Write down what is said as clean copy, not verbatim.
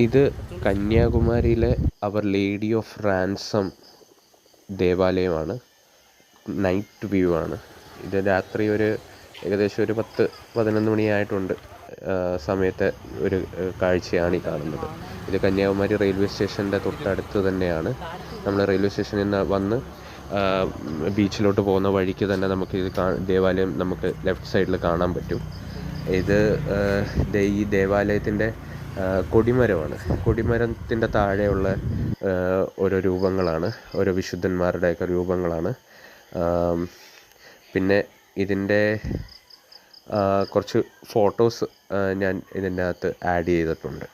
ഇത് കന്യാകുമാരിയിലെ our lady of ransom ദേവാലയമാണ്. നൈറ്റ് വ്യൂ ആണ് ഇത്. രാത്രി ഏകദേശം ഒരു 10-11 മണിയായിട്ടുണ്ട് സമയത്തെ ഒരു കാഴ്ചയാണ് ഈ കാണുന്നത്. ഇത് കന്യാകുമാരി റെയിൽവേ സ്റ്റേഷൻ്റെ തൊട്ടടുത്ത് തന്നെയാണ്. നമ്മൾ റെയിൽവേ സ്റ്റേഷനിൽ നിന്ന് വന്ന് ബീച്ചിലോട്ട് പോകുന്ന വഴിക്ക് തന്നെ നമുക്ക് ദേവാലയം നമുക്ക് ലെഫ്റ്റ് സൈഡിൽ കാണാൻ പറ്റും. ഇത് ഈ ദേവാലയത്തിൻ്റെ കൊടിമരമാണ്. കൊടിമരത്തിൻ്റെ താഴെയുള്ള ഓരോ രൂപങ്ങളാണ്, ഓരോ വിശുദ്ധന്മാരുടെയൊക്കെ രൂപങ്ങളാണ്. പിന്നെ ഇതിൻ്റെ കുറച്ച് ഫോട്ടോസ് ഞാൻ ഇതിൻ്റെ അകത്ത് ആഡ് ചെയ്തിട്ടുണ്ട്.